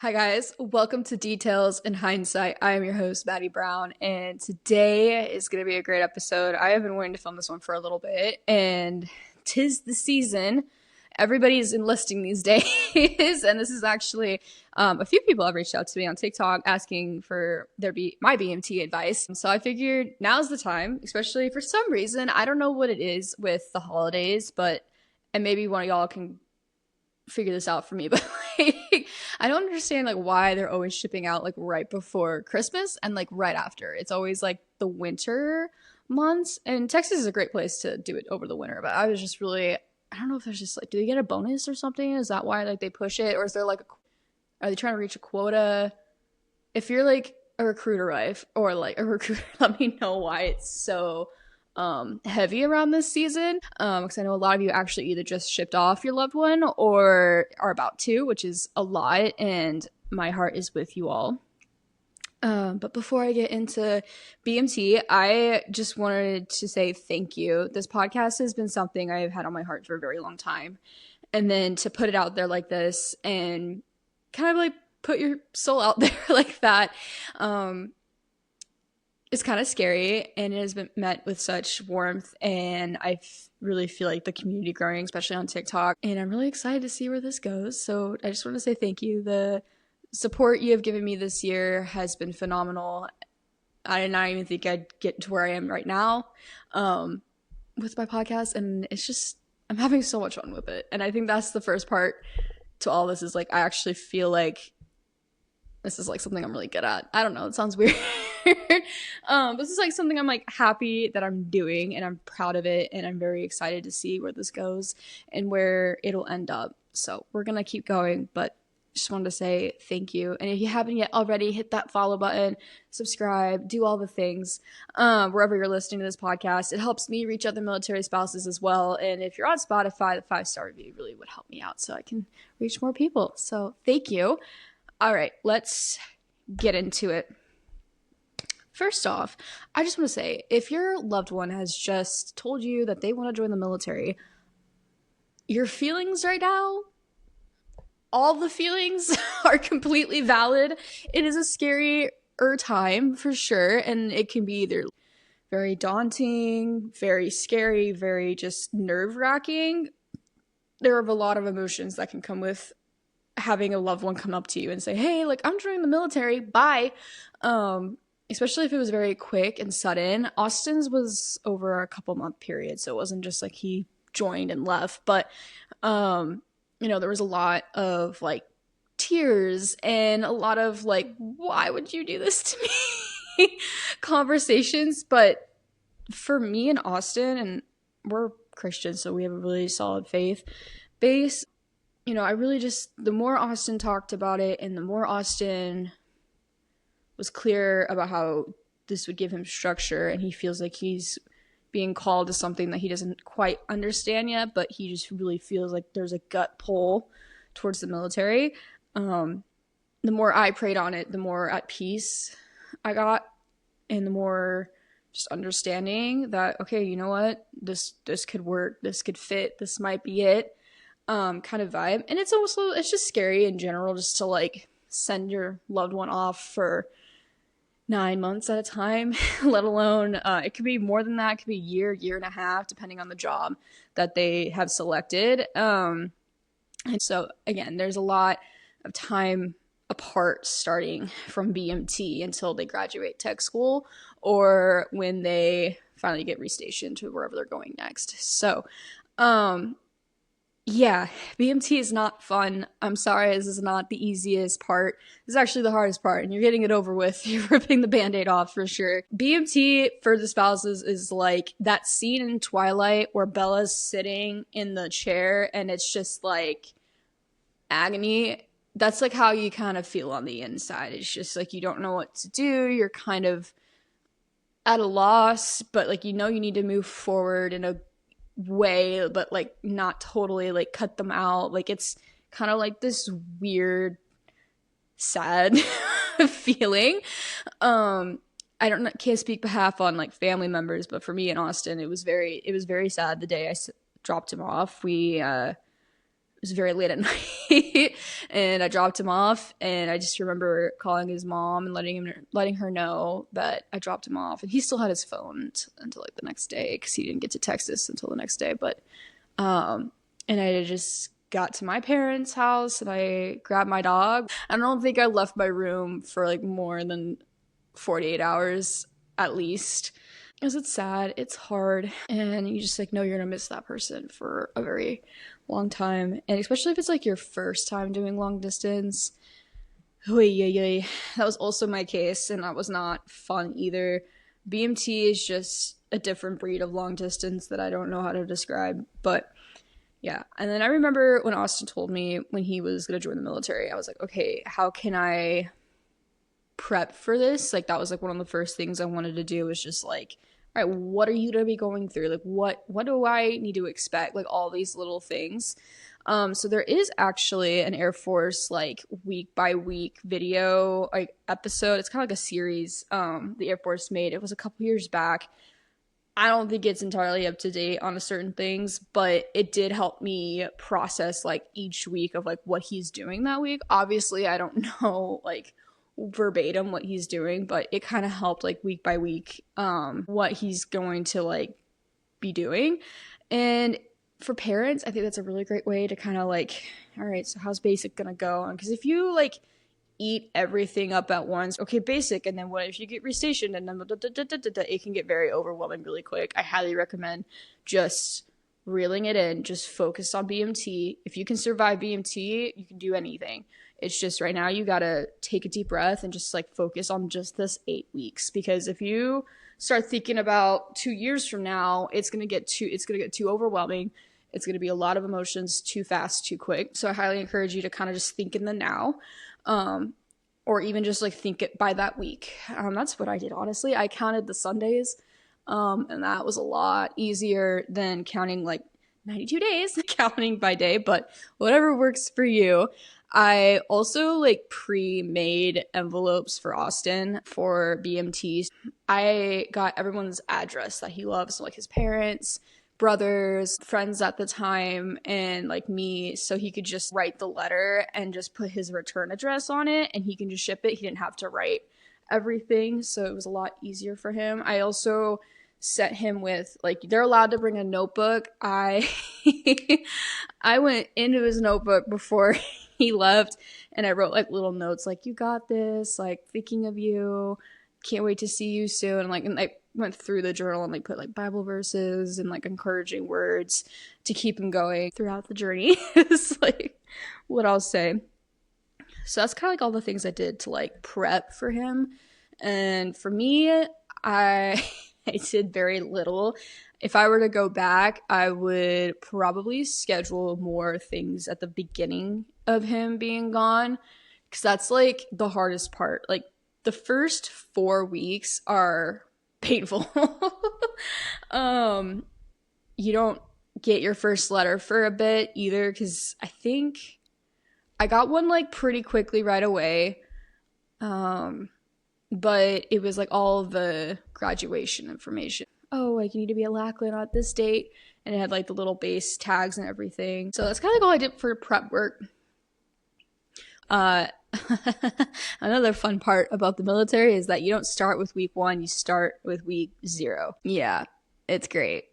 Hi guys, welcome to Details in Hindsight. I am your host, Maddy Brown, and today is going to be a great episode. I have been wanting to film this one for a little bit, and 'tis the season. Everybody's enlisting these days, and this is actually a few people have reached out to me on TikTok asking for my BMT advice. So I figured now's the time, especially for some reason. I don't know what it is with the holidays, and maybe one of y'all can figure this out for me, but like I don't understand like why they're always shipping out like right before Christmas and like right after. It's always like the winter months, and Texas is a great place to do it over the winter, but I was just really, I don't know if there's just like, do they get a bonus or something? Is that why like they push it, or is there like are they trying to reach a quota? If you're like a recruiter wife or like a recruiter, let me know why it's so heavy around this season, because I know a lot of you actually either just shipped off your loved one or are about to, which is a lot, and my heart is with you all. But before I get into BMT, I just wanted to say thank you. This podcast has been something I've had on my heart for a very long time, and then to put it out there like this and kind of like put your soul out there like that, it's kind of scary, and it has been met with such warmth, and really feel like the community growing, especially on TikTok, and I'm really excited to see where this goes. So I just want to say thank you. The support you have given me this year has been phenomenal. I did not even think I'd get to where I am right now with my podcast, and it's just, I'm having so much fun with it. And I think that's the first part to all this, is like I actually feel like this is like something I'm really good at. I don't know, it sounds weird. This is like something I'm like happy that I'm doing, and I'm proud of it, and I'm very excited to see where this goes and where it'll end up. So we're gonna keep going, but just wanted to say thank you. And if you haven't yet already, hit that follow button, subscribe, do all the things wherever you're listening to this podcast. It helps me reach other military spouses as well. And if you're on Spotify, the 5-star review really would help me out so I can reach more people. So thank you. All right, let's get into it. First off, I just want to say, if your loved one has just told you that they want to join the military, your feelings right now, all the feelings are completely valid. It is a scary time for sure, and it can be either very daunting, very scary, very just nerve-wracking. There are a lot of emotions that can come with having a loved one come up to you and say, hey, like, I'm joining the military, bye. Especially if it was very quick and sudden. Austin's was over a couple month period, so it wasn't just like he joined and left, but there was a lot of like tears and a lot of like, why would you do this to me conversations. But for me and Austin, and we're Christians, so we have a really solid faith base, I really just, the more Austin talked about it and the more Austin was clear about how this would give him structure, and he feels like he's being called to something that he doesn't quite understand yet, but he just really feels like there's a gut pull towards the military. The more I prayed on it, the more at peace I got, and the more just understanding that, okay, you know what, this could work, this could fit, this might be it. Kind of vibe. And it's just scary in general just to like send your loved one off for 9 months at a time, let alone it could be more than that. It could be a year and a half, depending on the job that they have selected. And so again, there's a lot of time apart starting from BMT until they graduate tech school, or when they finally get restationed to wherever they're going next. So yeah, BMT is not fun. I'm sorry, this is not the easiest part. This is actually the hardest part, and you're getting it over with. You're ripping the Band-Aid off for sure. BMT for the spouses is like that scene in Twilight where Bella's sitting in the chair and it's just like agony. That's like how you kind of feel on the inside. It's just like you don't know what to do. You're kind of at a loss, but like you need to move forward in a way, but like not totally like cut them out. Like it's kind of like this weird sad feeling. Can't speak behalf on like family members, but for me in Austin, it was very sad the day I dropped him off. We was very late at night and I dropped him off, and I just remember calling his mom and letting her know that I dropped him off, and he still had his phone until like the next day because he didn't get to text us until the next day. But and I just got to my parents' house and I grabbed my dog. I don't think I left my room for like more than 48 hours at least, because it's sad, it's hard, and you just like know you're gonna miss that person for a very long time. And especially if it's like your first time doing long distance. That was also my case, and that was not fun either. BMT is just a different breed of long distance that I don't know how to describe, but yeah. And then I remember when Austin told me when he was gonna join the military, I was like, okay, how can I prep for this? Like, that was like one of the first things I wanted to do, was just like, all right, what are you gonna be going through? Like, what do I need to expect? Like, all these little things. So there is actually an Air Force like week by week video like episode. It's kind of like a series the Air Force made. It was a couple years back. I don't think it's entirely up to date on certain things, but it did help me process like each week of like what he's doing that week. Obviously, I don't know like verbatim what he's doing, but it kind of helped like week by week what he's going to like be doing. And for parents, I think that's a really great way to kind of like, all right, so how's basic gonna go? Because if you like eat everything up at once, okay, basic, and then what if you get restationed, and then it can get very overwhelming really quick. I highly recommend just reeling it in, just focus on BMT. If you can survive BMT, you can do anything. It's just right now you gotta take a deep breath and just like focus on just this 8 weeks, because if you start thinking about 2 years from now, it's gonna get too overwhelming. It's gonna be a lot of emotions too fast, too quick. So I highly encourage you to kind of just think in the now, or even just like think it by that week. That's what I did, honestly. I counted the Sundays, and that was a lot easier than counting like 92 days, counting by day, but whatever works for you. I also like pre-made envelopes for Austin for BMT. I got everyone's address that he loves, so like his parents, brothers, friends at the time, and like me, so he could just write the letter and just put his return address on it and he can just ship it. He didn't have to write everything, so it was a lot easier for him. I also set him with like, they're allowed to bring a notebook. I went into his notebook before he left and I wrote like little notes like, you got this, like thinking of you, can't wait to see you soon. And I went through the journal and like put like Bible verses and like encouraging words to keep him going throughout the journey. It's like what I'll say. So that's kind of like all the things I did to like prep for him. And for me, I did very little. If I were to go back, I would probably schedule more things at the beginning of him being gone, because that's like the hardest part. Like the first 4 weeks are painful. You don't get your first letter for a bit either, because I think I got one like pretty quickly right away. But it was like all the graduation information. Oh, like you need to be at Lackland at this date. And it had like the little base tags and everything. So that's kind of like all I did for prep work. Another fun part about the military is that you don't start with week 1, you start with week 0. Yeah, it's great.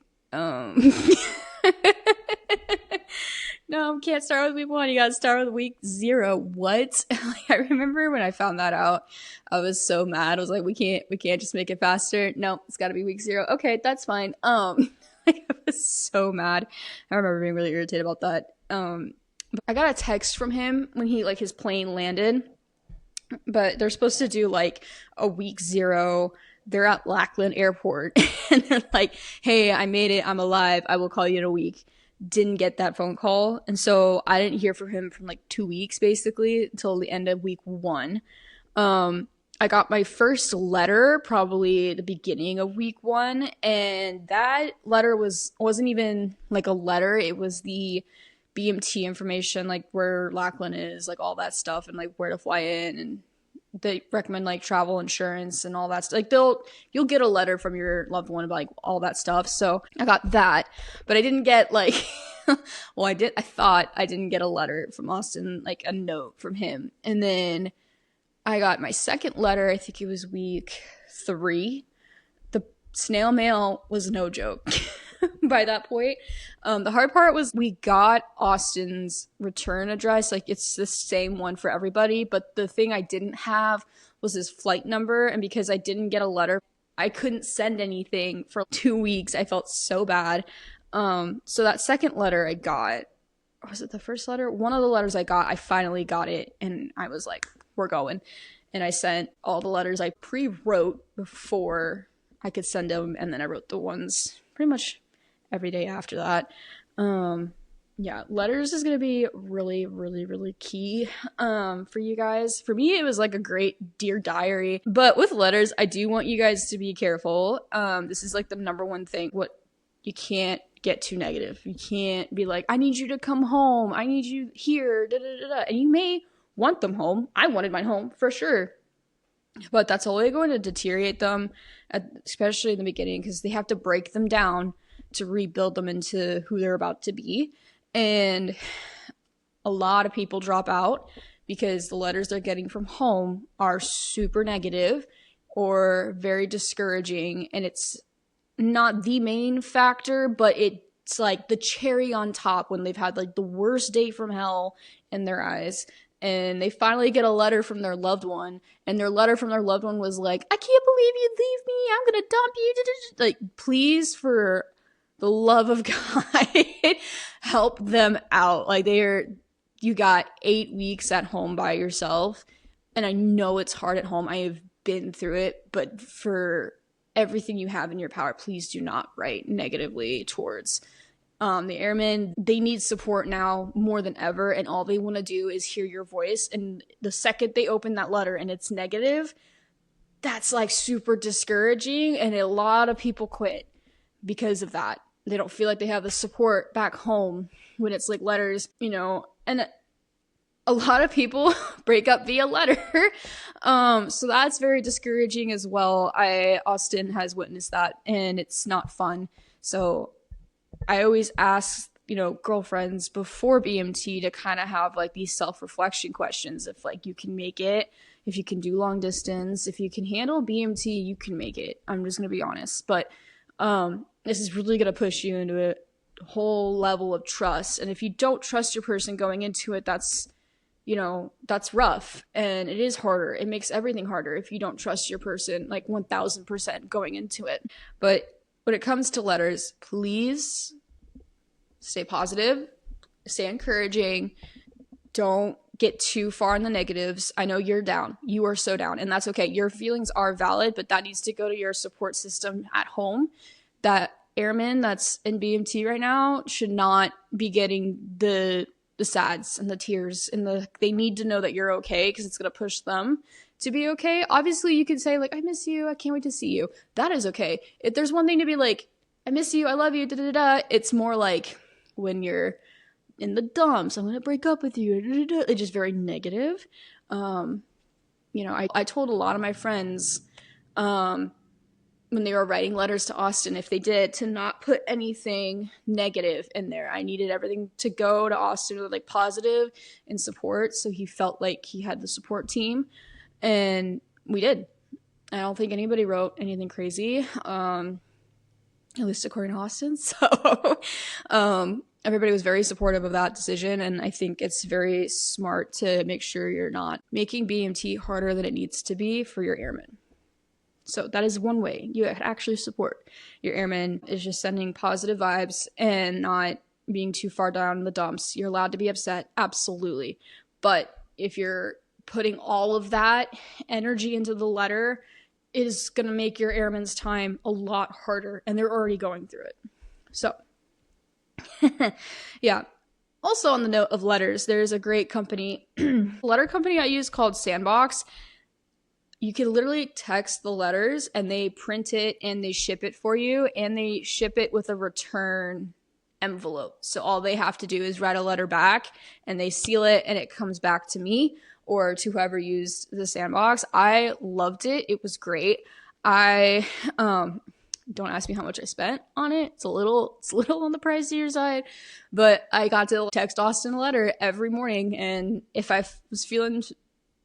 No, can't start with week 1. You gotta start with week 0. What? Like, I remember when I found that out, I was so mad. I was like, we can't just make it faster. No, it's gotta be week 0. Okay, that's fine. Like, I was so mad. I remember being really irritated about that. But I got a text from him when he like his plane landed. But they're supposed to do like a week 0. They're at Lackland Airport and they're like, hey, I made it. I'm alive. I will call you in a week. Didn't get that phone call. And so I didn't hear from him from like 2 weeks basically until the end of week 1. I got my first letter probably the beginning of week 1. And that letter wasn't even like a letter. It was the BMT information, like where Lackland is, like all that stuff, and like where to fly in, and they recommend like travel insurance and all that stuff. Like you'll get a letter from your loved one about like all that stuff. So I got that, but I didn't get like Well, I thought I didn't get a letter from Austin, like a note from him. And then I got my second letter, I think it was week 3. The snail mail was no joke by that point. The hard part was we got Austin's return address. Like, it's the same one for everybody. But the thing I didn't have was his flight number. And because I didn't get a letter, I couldn't send anything for 2 weeks. I felt so bad. So that second letter I got, or was it the first letter? One of the letters I got, I finally got it. And I was like, we're going. And I sent all the letters I pre-wrote before I could send them. And then I wrote the ones pretty much every day after that. Yeah, letters is going to be really, really, really key for you guys. For me, it was like a great Dear Diary. But with letters, I do want you guys to be careful. This is like the number one thing. What you can't get too negative. You can't be like, I need you to come home. I need you here. Da, da, da, da. And you may want them home. I wanted mine home for sure. But that's only going to deteriorate them, especially in the beginning, because they have to break them down to rebuild them into who they're about to be. And a lot of people drop out because the letters they're getting from home are super negative or very discouraging. And it's not the main factor, but it's like the cherry on top when they've had like the worst day from hell in their eyes. And they finally get a letter from their loved one. And their letter from their loved one was like, I can't believe you leave me. I'm going to dump you. Like, please, for the love of God, help them out. Like, you got 8 weeks at home by yourself. And I know it's hard at home. I have been through it. But for everything you have in your power, please do not write negatively towards the airmen. They need support now more than ever. And all they want to do is hear your voice. And the second they open that letter and it's negative, that's like super discouraging. And a lot of people quit because of that. They don't feel like they have the support back home when it's like letters, you know, and a lot of people break up via letter. So that's very discouraging as well. Austin has witnessed that, and it's not fun. So I always ask, you know, girlfriends before BMT to kind of have like these self-reflection questions. If like you can make it, if you can do long distance, if you can handle BMT, you can make it. I'm just going to be honest. But this is really going to push you into a whole level of trust. And if you don't trust your person going into it, that's rough. And it is harder. It makes everything harder if you don't trust your person like 1000% going into it. But when it comes to letters, please stay positive, stay encouraging. Don't get too far in the negatives. I know you're down. You are so down, and that's okay. Your feelings are valid, but that needs to go to your support system at home. That airman that's in BMT right now should not be getting the sads and the tears and they need to know that you're okay, because it's going to push them to be okay. Obviously, you can say like, I miss you. I can't wait to see you. That is okay. If there's one thing to be like, I miss you. I love you. Da, da, da, da. It's more like when you're in the dumps, I'm going to break up with you. Da, da, da. It's just very negative. I told a lot of my friends, when they were writing letters to Austin, if they did, to not put anything negative in there. I needed everything to go to Austin with like positive and support, so he felt like he had the support team. And we did. I don't think anybody wrote anything crazy, at least according to Austin. So everybody was very supportive of that decision, and I think it's very smart to make sure you're not making BMT harder than it needs to be for your airmen. So that is one way you actually support your airmen, is just sending positive vibes and not being too far down in the dumps. You're allowed to be upset, absolutely. But if you're putting all of that energy into the letter, it is going to make your airmen's time a lot harder, and they're already going through it. So, yeah. Also on the note of letters, there's a great company, letter company I use called Sandbox. You can literally text the letters and they print it and they ship it for you, and they ship it with a return envelope. So all they have to do is write a letter back and they seal it and it comes back to me or to whoever used the Sandbox. I loved it. It was great. I Don't ask me how much I spent on it. It's a little on the pricier side, but I got to text Austin a letter every morning, and if I was feeling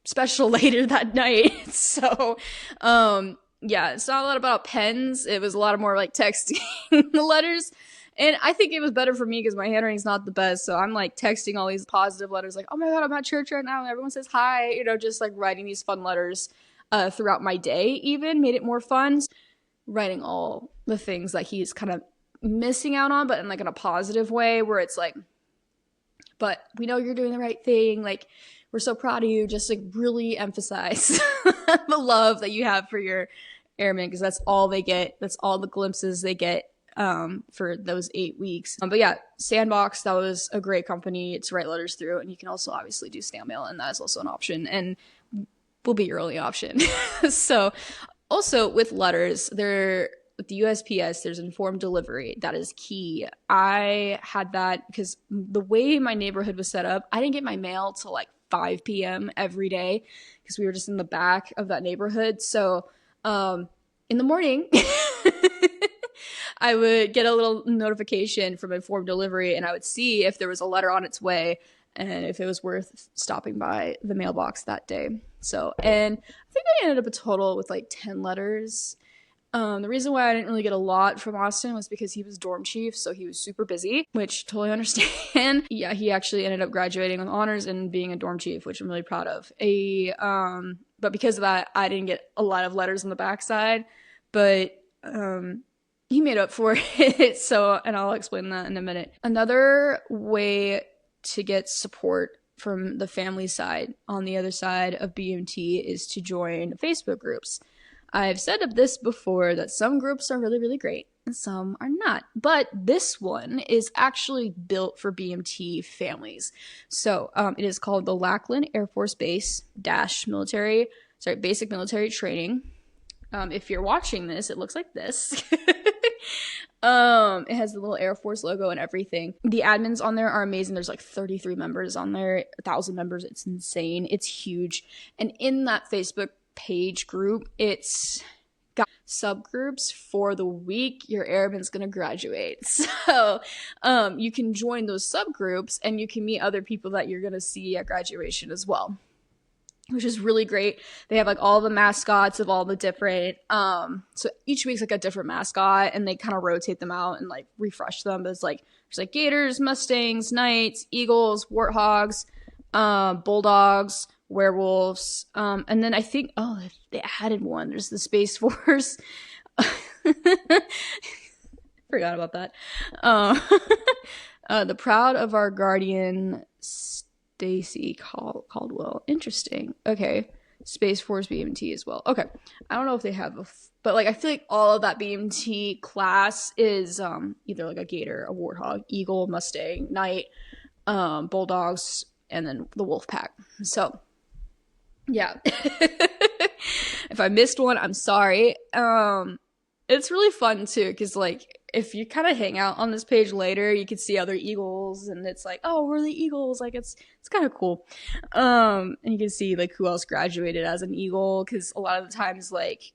special later that night. So, yeah, it's not a lot about pens. It was a lot more like texting the letters. And I think it was better for me because my handwriting's not the best. So I'm like texting all these positive letters like, oh my God, I'm at church right now. And everyone says hi, you know, just like writing these fun letters throughout my day even made it more fun. Writing all the things that he's kind of missing out on, but in like in a positive way where it's like, but we know you're doing the right thing. Like, we're so proud of you. Just like really emphasize the love that you have for your airmen, because that's all they get. That's all the glimpses they get for those 8 weeks. But yeah, Sandbox, that was a great company to write letters through. And you can also obviously do snail mail, and that is also an option and will be your only option. So also with letters, with the USPS, there's informed delivery. That is key. I had that because the way my neighborhood was set up, I didn't get my mail till like 5 p.m. every day because we were just in the back of that neighborhood. So in the morning, I would get a little notification from informed delivery, and I would see if there was a letter on its way and if it was worth stopping by the mailbox that day. So, and I think I ended up a total with like 10 letters. The reason why I didn't really get a lot from Austin was because he was dorm chief, so he was super busy, which totally understand. Yeah, he actually ended up graduating with honors and being a dorm chief, which I'm really proud of. But because of that, I didn't get a lot of letters on the backside, but he made up for it. So, and I'll explain that in a minute. Another way to get support from the family side on the other side of BMT is to join Facebook groups. I've said of this before that some groups are really, really great and some are not. But this one is actually built for BMT families. So it is called the Lackland Air Force Base Basic Military Training. If you're watching this, it looks like this. It has the little Air Force logo and everything. The admins on there are amazing. There's like 33 members on there, 1,000 members. It's insane. It's huge. And in that Facebook page group, it's got subgroups for the week your airman's gonna graduate. So you can join those subgroups and you can meet other people that you're gonna see at graduation as well, which is really great. They have like all the mascots of all the different so each week's like a different mascot, and they kind of rotate them out and like refresh them. But it's like there's like gators, mustangs, knights, eagles, warthogs, bulldogs, werewolves, and then I think they added one. There's the Space Force. Forgot about that. The Proud of Our Guardian, Stacy Caldwell. Interesting. Okay. Space Force BMT as well. Okay. I don't know if they have but like I feel like all of that BMT class is either like a gator, a warthog, eagle, mustang, knight, bulldogs, and then the wolf pack. So yeah. If I missed one, I'm sorry. It's really fun too, because like if you kind of hang out on this page later, you can see other eagles, and it's like, oh, we're the eagles. Like it's kind of cool. And you can see like who else graduated as an eagle, because a lot of the times like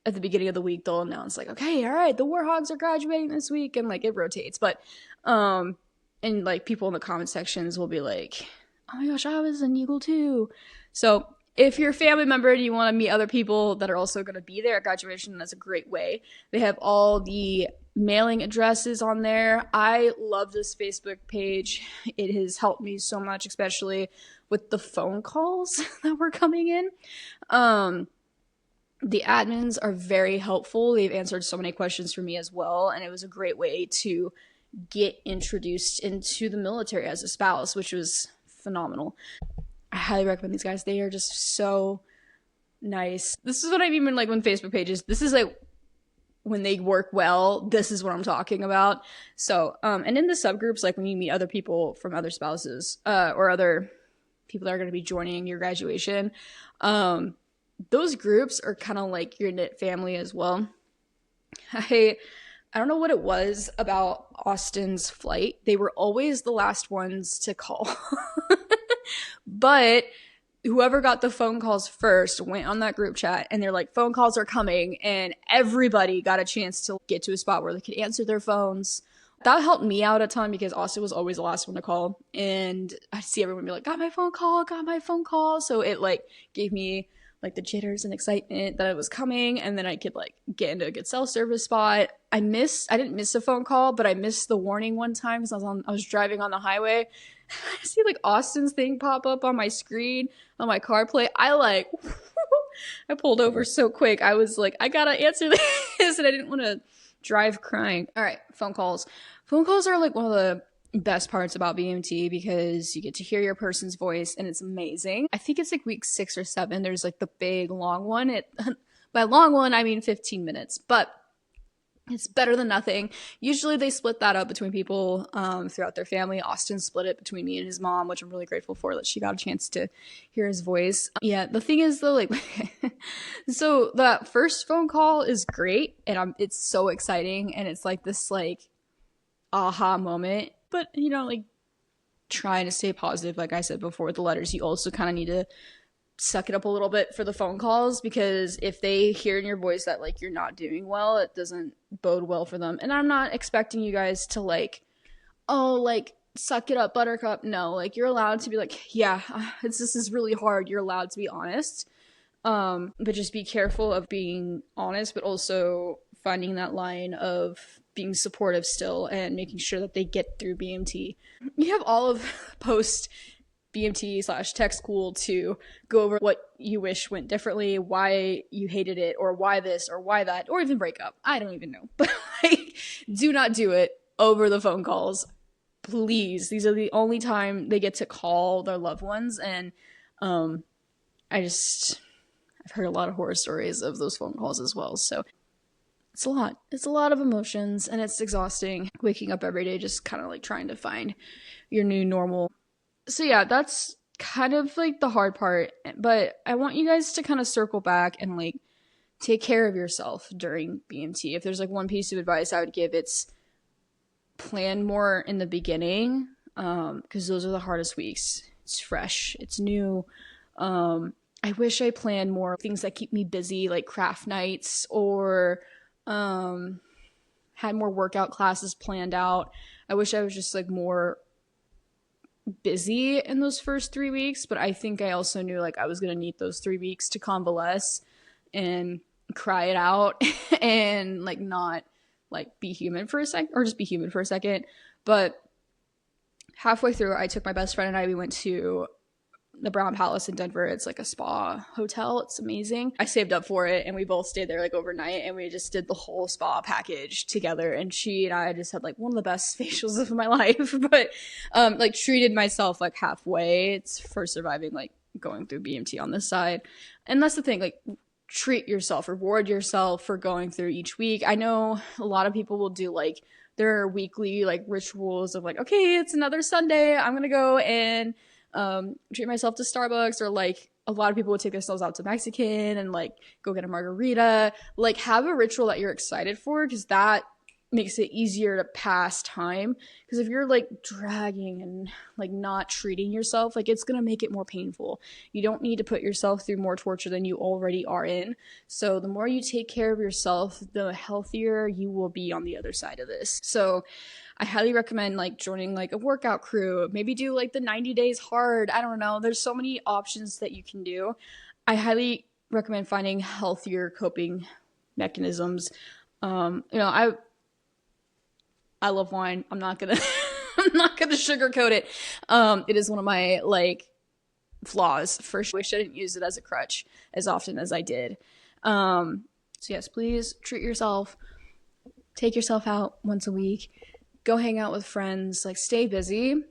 at the beginning of the week they'll announce like, okay, all right, the warhogs are graduating this week, and like it rotates. But and like people in the comment sections will be like, oh my gosh, I was an eagle too. So if you're a family member and you want to meet other people that are also going to be there at graduation, that's a great way. They have all the mailing addresses on there. I love this Facebook page. It has helped me so much, especially with the phone calls that were coming in. The admins are very helpful. They've answered so many questions for me as well, and it was a great way to get introduced into the military as a spouse, which was phenomenal. I highly recommend these guys. They are just so nice. This is what I mean like when Facebook pages, this is like when they work well, this is what I'm talking about. So, and in the subgroups, like when you meet other people from other spouses, or other people that are going to be joining your graduation, those groups are kind of like your knit family as well. I don't know what it was about Austin's flight. They were always the last ones to call. But whoever got the phone calls first went on that group chat and they're like, phone calls are coming, and everybody got a chance to get to a spot where they could answer their phones. That helped me out a ton because Austin was always the last one to call, and I see everyone be like, got my phone call. So it like gave me like the jitters and excitement that it was coming, and then I could like get into a good cell service spot. I didn't miss a phone call, but I missed the warning one time because I was driving on the highway. I see like Austin's thing pop up on my screen on my CarPlay. I pulled over so quick. I was like, I gotta answer this, and I didn't want to drive crying. All right, phone calls. Phone calls are like one of the best parts about BMT because you get to hear your person's voice, and it's amazing. I think it's like week 6 or 7. There's like the big long one. By long one, I mean 15 minutes, but it's better than nothing. Usually they split that up between people throughout their family. Austin split it between me and his mom, which I'm really grateful for, that she got a chance to hear his voice. Yeah, the thing is though, like, so that first phone call is great, and it's so exciting, and it's like this like aha moment. But you know, like, trying to stay positive, like I said before with the letters, you also kind of need to suck it up a little bit for the phone calls, because if they hear in your voice that like you're not doing well, it doesn't bode well for them. And I'm not expecting you guys to like, oh, like, suck it up, buttercup. No, like, you're allowed to be like, yeah, this is really hard. You're allowed to be honest, but just be careful of being honest, but also finding that line of being supportive still and making sure that they get through BMT. You have all of post BMT/tech school to go over what you wish went differently, why you hated it, or why this, or why that, or even break up. I don't even know. But like, do not do it over the phone calls. Please. These are the only time they get to call their loved ones. And I've heard a lot of horror stories of those phone calls as well. So it's a lot. It's a lot of emotions, and it's exhausting waking up every day just kind of like trying to find your new normal. So yeah, that's kind of like the hard part, but I want you guys to kind of circle back and like take care of yourself during BMT. If there's like one piece of advice I would give, it's plan more in the beginning, because those are the hardest weeks. It's fresh, it's new. I wish I planned more things that keep me busy, like craft nights, or had more workout classes planned out. I wish I was just like more busy in those first 3 weeks, but I think I also knew like I was gonna need those 3 weeks to convalesce and cry it out and like not like be human for a second, or just be human for a second. But halfway through, I took my best friend and we went to the Brown Palace in Denver. It's like a spa hotel. It's amazing. I saved up for it, and we both stayed there like overnight, and we just did the whole spa package together, and she and I just had like one of the best facials of my life. But like treated myself like halfway. It's for surviving like going through BMT on this side. And that's the thing, like, treat yourself, reward yourself for going through each week. I know a lot of people will do like their weekly like rituals of like, okay, it's another Sunday, I'm gonna go and treat myself to Starbucks, or like a lot of people would take themselves out to Mexican and like go get a margarita. Like, have a ritual that you're excited for, because that makes it easier to pass time. Because if you're like dragging and like not treating yourself, like, it's gonna make it more painful. You don't need to put yourself through more torture than you already are in. So the more you take care of yourself, the healthier you will be on the other side of this. So I highly recommend like joining like a workout crew. Maybe do like the 90 days hard. I don't know. There's so many options that you can do. I highly recommend finding healthier coping mechanisms. You know, I love wine. I'm not gonna sugarcoat it. It is one of my like flaws for sure. I wish I didn't use it as a crutch as often as I did. So yes, please treat yourself. Take yourself out once a week. Go hang out with friends, like, stay busy.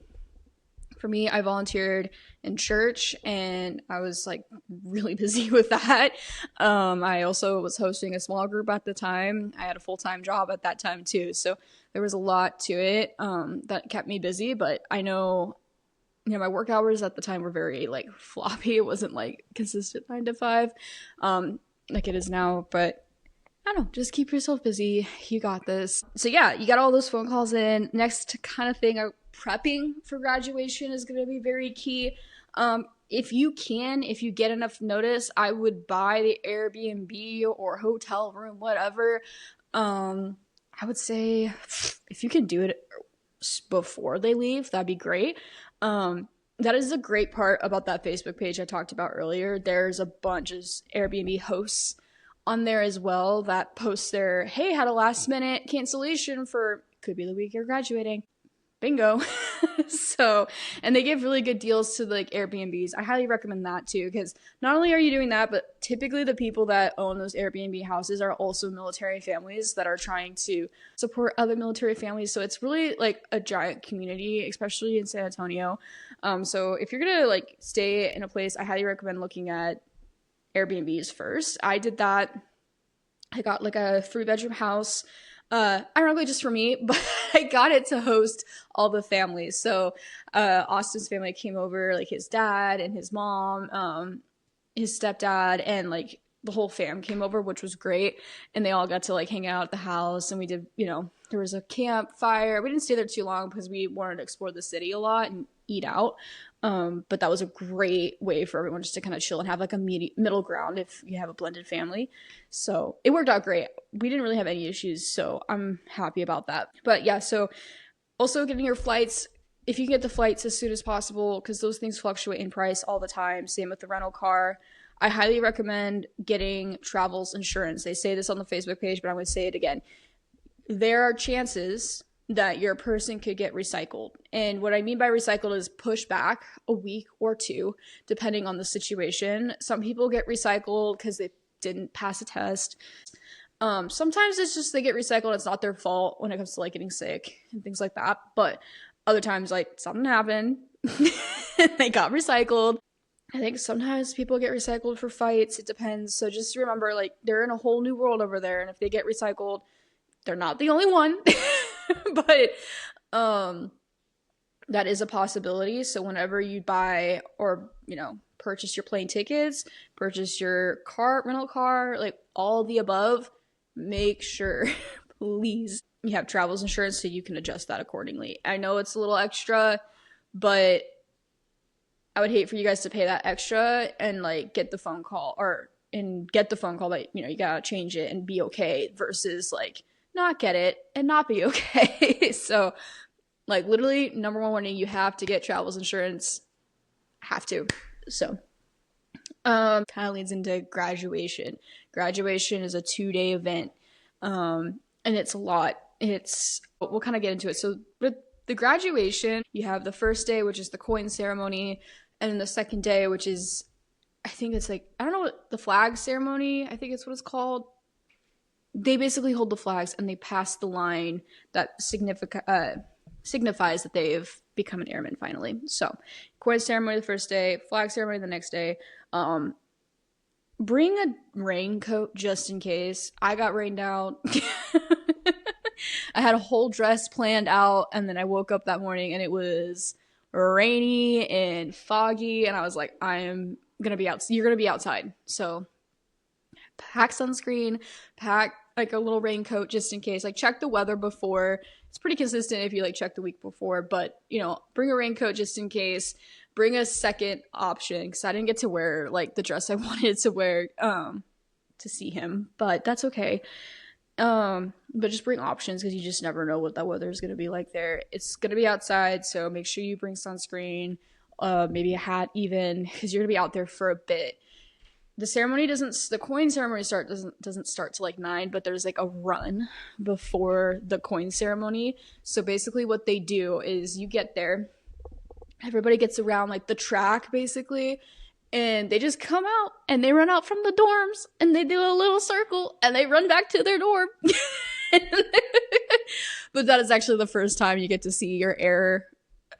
For me, I volunteered in church, and I was like really busy with that. I also was hosting a small group at the time. I had a full-time job at that time too. So there was a lot to it that kept me busy. But I know, you know, my work hours at the time were very like floppy. It wasn't like consistent 9 to 5 like it is now. But I don't know, just keep yourself busy. You got this. So yeah, you got all those phone calls in. Next kind of thing, prepping for graduation is going to be very key. if you get enough notice, I would buy the Airbnb or hotel room, whatever. I would say if you can do it before they leave, that'd be great. That is a great part about that Facebook page I talked about earlier. There's a bunch of Airbnb hosts on there as well that post their, hey, had a last minute cancellation for, could be the week you're graduating. Bingo. So, and they give really good deals to like Airbnbs. I highly recommend that too, because not only are you doing that, but typically the people that own those Airbnb houses are also military families that are trying to support other military families. So it's really like a giant community, especially in San Antonio. So if you're gonna like stay in a place, I highly recommend looking at Airbnbs first. I did that. I got like a 3-bedroom house. Ironically just for me, but I got it to host all the families. So, Austin's family came over, like his dad and his mom, his stepdad, and like the whole fam came over, which was great. And they all got to like hang out at the house, and we did, there was a campfire. We didn't stay there too long because we wanted to explore the city a lot and eat out. But that was a great way for everyone just to kind of chill and have like a middle ground if you have a blended family. So it worked out great. We didn't really have any issues, so I'm happy about that. But yeah, so also getting your flights, if you can get the flights as soon as possible, because those things fluctuate in price all the time. Same with the rental car. I highly recommend getting travel's insurance. They say this on the Facebook page, but I'm going to say it again. There are chances that your person could get recycled. And what I mean by recycled is push back a week or two, depending on the situation. Some people get recycled because they didn't pass a test. Sometimes it's just they get recycled. It's not their fault when it comes to like getting sick and things like that. But other times, like something happened, they got recycled. I think sometimes people get recycled for fights. It depends. So just remember, like they're in a whole new world over there. And if they get recycled, they're not the only one. But that is a possibility. So whenever you buy or, purchase your plane tickets, purchase your rental car, like all the above, make sure, please, you have travel's insurance so you can adjust that accordingly. I know it's a little extra, but I would hate for you guys to pay that extra and like get the phone call that, you gotta change it and be okay versus like not get it and not be okay. So like literally number one warning, you have to get travel's insurance. Have to. So kind of leads into graduation. Graduation is a 2-day event. And it's a lot. We'll kind of get into it. So with the graduation, you have the first day, which is the coin ceremony, and then the second day, which is, I think it's like, I don't know what the flag ceremony, I think it's what it's called. They basically hold the flags and they pass the line that signifies that they've become an airman finally. So, coin ceremony the first day, flag ceremony the next day. Bring a raincoat just in case. I got rained out. I had a whole dress planned out, and then I woke up that morning and it was rainy and foggy, and I was like, you're gonna be outside. So pack sunscreen, pack like a little raincoat just in case. Like check the weather before. It's pretty consistent if you like check the week before, but bring a raincoat just in case. Bring a second option because I didn't get to wear like the dress I wanted to wear to see him, but that's okay. But just bring options because you just never know what that weather is going to be like there. It's going to be outside, so make sure you bring sunscreen, maybe a hat even, because you're going to be out there for a bit. The coin ceremony doesn't start till like 9, but there's like a run before the coin ceremony. So basically what they do is you get there, everybody gets around like the track basically, and they just come out and they run out from the dorms and they do a little circle and they run back to their dorm. But that is actually the first time you get to see your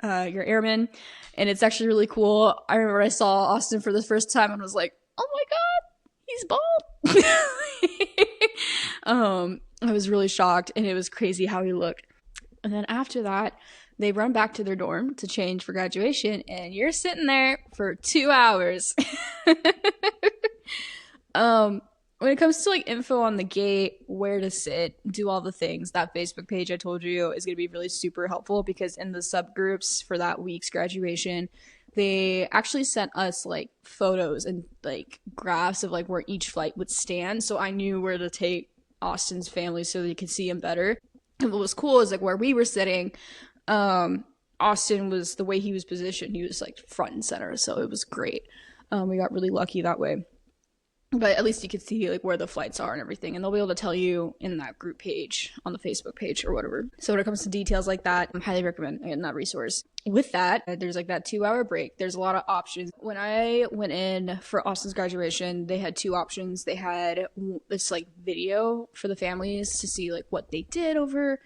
airman, and it's actually really cool. I remember I saw Austin for the first time and was like, oh my god, he's bald. I was really shocked, and it was crazy how he looked. And then after that, they run back to their dorm to change for graduation, and you're sitting there for 2 hours. When it comes to like info on the gate, where to sit, do all the things, that Facebook page I told you is going to be really super helpful, because in the subgroups for that week's graduation, they actually sent us like photos and like graphs of like where each flight would stand, so I knew where to take Austin's family so they could see him better. And what was cool is like where we were sitting, Austin was, the way he was positioned, he was like front and center, so it was great. We got really lucky that way. But at least you could see like where the flights are and everything, and they'll be able to tell you in that group page on the Facebook page or whatever. So when it comes to details like that, I highly recommend getting that resource. With that, there's like that 2-hour break. There's a lot of options. When I went in for Austin's graduation, they had 2 options. They had this like video for the families to see like what they did over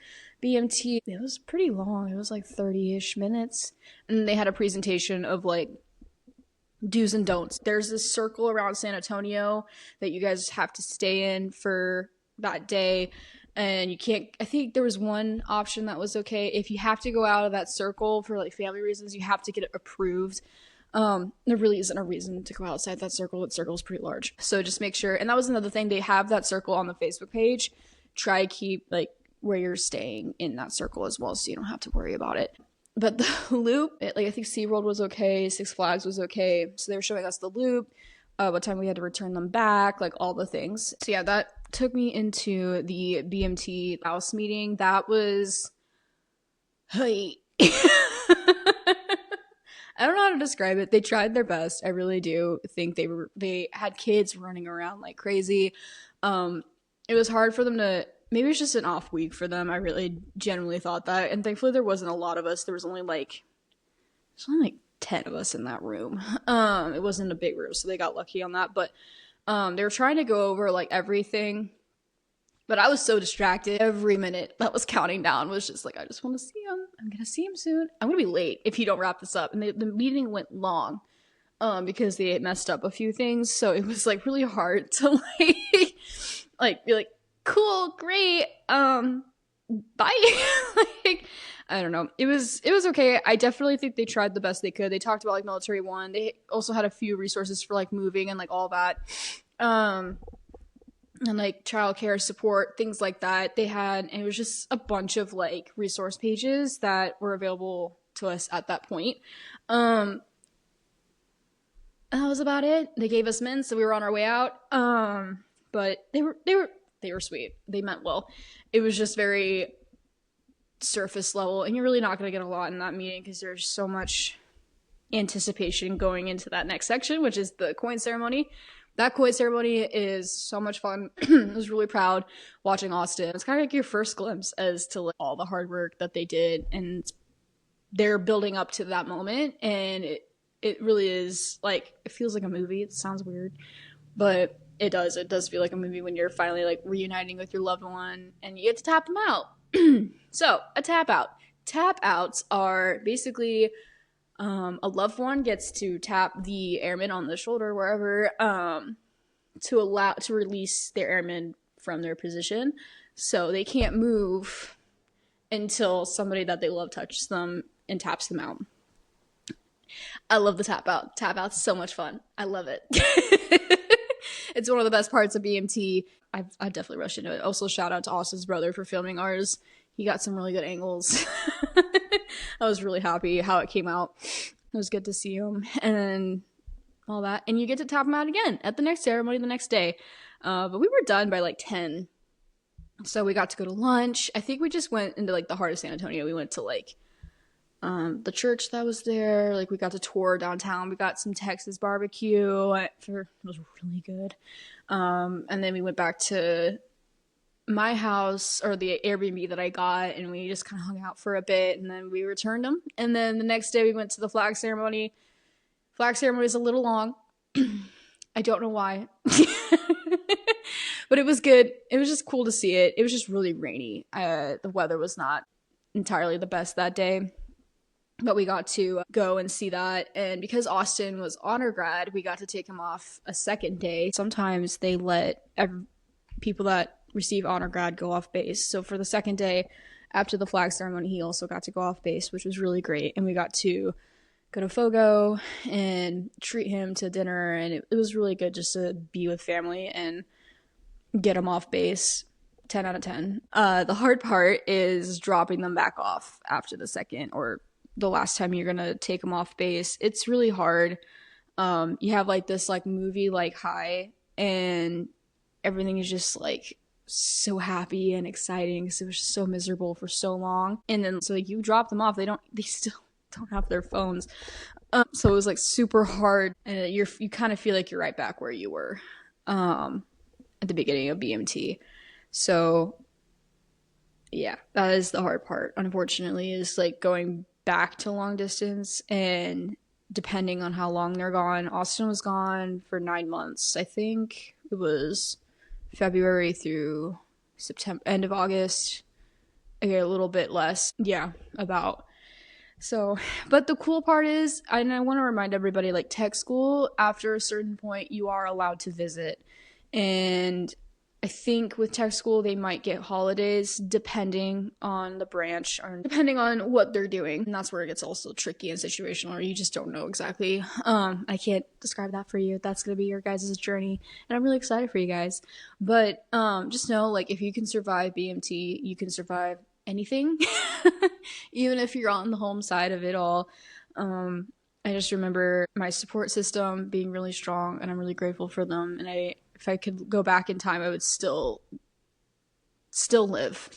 BMT. It was pretty long. It was like 30-ish minutes. And they had a presentation of like do's and don'ts. There's this circle around San Antonio that you guys have to stay in for that day, and you can't, I think there was one option that was okay. If you have to go out of that circle for like family reasons, you have to get it approved. There really isn't a reason to go outside that circle. That circle is pretty large, so just make sure. And that was another thing, they have that circle on the Facebook page. Try to keep like where you're staying in that circle as well, so you don't have to worry about it. But the loop, like I think SeaWorld was okay, Six Flags was okay. So they were showing us the loop, what time we had to return them back, like all the things. So yeah, that took me into the BMT house meeting. That was, hey. I don't know how to describe it. They tried their best. I really do think they had kids running around like crazy. It was hard for them to, maybe it's just an off week for them. I really genuinely thought that. And thankfully there wasn't a lot of us. There was only like 10 of us in that room. It wasn't a big room, so they got lucky on that. But they were trying to go over like everything. But I was so distracted. Every minute that was counting down was just like, I just want to see him. I'm going to see him soon. I'm going to be late if you don't wrap this up. And the meeting went long because they had messed up a few things. So it was like really hard to like be like, cool, great, bye. Like, I don't know. It was okay. I definitely think they tried the best they could. They talked about like military one. They also had a few resources for like moving and like all that. And like childcare support, things like that. They had, and it was just a bunch of like resource pages that were available to us at that point. And that was about it. They gave us mints, so we were on our way out. But they were sweet. They meant well. It was just very surface level, and you're really not going to get a lot in that meeting because there's so much anticipation going into that next section, which is the coin ceremony. That coin ceremony is so much fun. I was really proud watching Austin. It's kind of like your first glimpse as to like all the hard work that they did, and they're building up to that moment, and it really is like, it feels like a movie. It sounds weird, but it does feel like a movie when you're finally like reuniting with your loved one and you get to tap them out. So a tap out. Tap outs are basically a loved one gets to tap the airman on the shoulder, wherever, to release their airman from their position, so they can't move until somebody that they love touches them and taps them out. I love the tap out. Tap out's so much fun. I love it. It's one of the best parts of BMT. I definitely rushed into it. Also, shout out to Austin's brother for filming ours. He got some really good angles. I was really happy how it came out. It was good to see him and all that. And you get to tap him out again at the next ceremony the next day. But we were done by like 10. So we got to go to lunch. I think we just went into like the heart of San Antonio. We went to like the church that was there. Like we got to tour downtown. We got some Texas barbecue. It was really good. And then we went back to my house, or the Airbnb that I got, and we just kind of hung out for a bit, and then we returned them. And then the next day we went to the flag ceremony. Flag ceremony is a little long. I don't know why. But it was good. It was just cool to see it. It was just really rainy. The weather was not entirely the best that day. But we got to go and see that. And because Austin was honor grad, we got to take him off a second day. Sometimes they let people that receive honor grad go off base. So for the second day after the flag ceremony, he also got to go off base, which was really great. And we got to go to Fogo and treat him to dinner. And it was really good just to be with family and get him off base. 10 out of 10. The hard part is dropping them back off after the second or the last time you're gonna take them off base. It's really hard. You have like this like movie like high, and everything is just like so happy and exciting because it was just so miserable for so long. And then so like you drop them off, they still don't have their phones. So it was like super hard, and you kind of feel like you're right back where you were at the beginning of BMT. So yeah, that is the hard part, unfortunately, is like going back to long distance, and depending on how long they're gone. Austin was gone for 9 months. I think it was February through September, end of August. Okay, a little bit less. Yeah, about. So, but the cool part is, and I want to remind everybody, like tech school, after a certain point, you are allowed to visit. And I think with tech school, they might get holidays depending on the branch or depending on what they're doing. And that's where it gets also tricky and situational, or you just don't know exactly. I can't describe that for you. That's going to be your guys' journey. And I'm really excited for you guys. But just know, like, if you can survive BMT, you can survive anything, even if you're on the home side of it all. I just remember my support system being really strong, and I'm really grateful for them. And if I could go back in time, I would still live,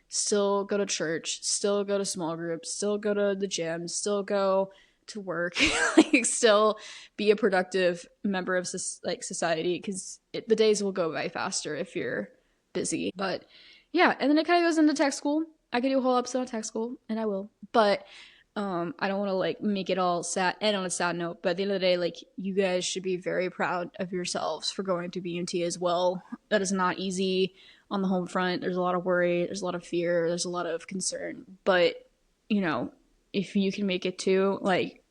still go to church, still go to small groups, still go to the gym, still go to work, like still be a productive member of society, because the days will go by faster if you're busy. But yeah, and then it kind of goes into tech school. I could do a whole episode on tech school, and I will. But I don't want to like make it all sad and on a sad note. But at the end of the day, like, you guys should be very proud of yourselves for going to BMT as well. That is not easy on the home front. There's a lot of worry. There's a lot of fear. There's a lot of concern. But, you know, if you can make it too, like,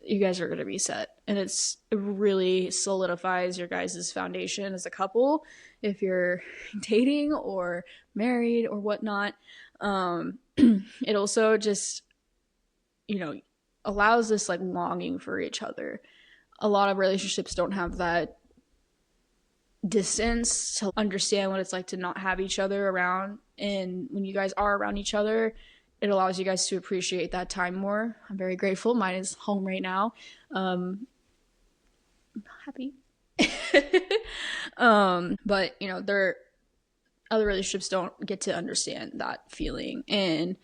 you guys are going to be set. And it really solidifies your guys' foundation as a couple. If you're dating or married or whatnot, it also just, you know, allows this like longing for each other. A lot of relationships don't have that distance to understand what it's like to not have each other around. And when you guys are around each other, it allows you guys to appreciate that time more. I'm very grateful. Mine is home right now. I'm happy. But you know, other relationships don't get to understand that feeling. And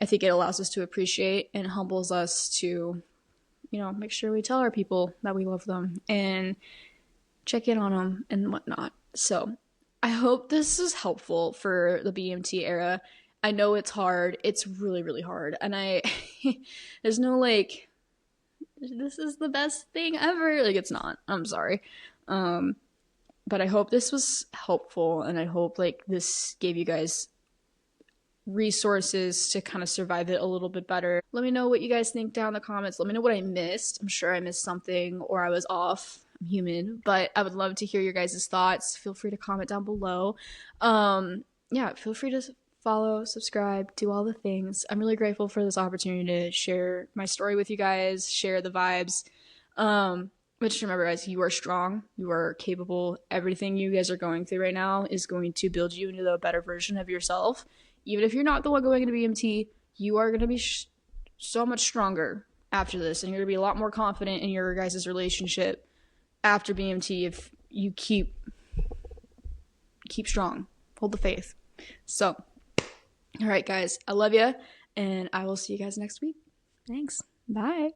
I think it allows us to appreciate and humbles us to, you know, make sure we tell our people that we love them and check in on them and whatnot. So I hope this is helpful for the BMT era. I know it's hard. It's really, really hard. And there's no like, this is the best thing ever. Like, it's not. I'm sorry. But I hope this was helpful, and I hope like this gave you guys resources to kind of survive it a little bit better. Let me know what you guys think down in the comments. Let me know what I missed. I'm sure I missed something or I was off. I'm human, but I would love to hear your guys' thoughts. Feel free to comment down below. Yeah, feel free to follow, subscribe, do all the things. I'm really grateful for this opportunity to share my story with you guys, share the vibes. But just remember, guys, you are strong, you are capable. Everything you guys are going through right now is going to build you into a better version of yourself. Even if you're not the one going into BMT, you are going to be so much stronger after this, and you're going to be a lot more confident in your guys' relationship after BMT if you keep strong. Hold the faith. So, all right, guys, I love you, and I will see you guys next week. Thanks. Bye.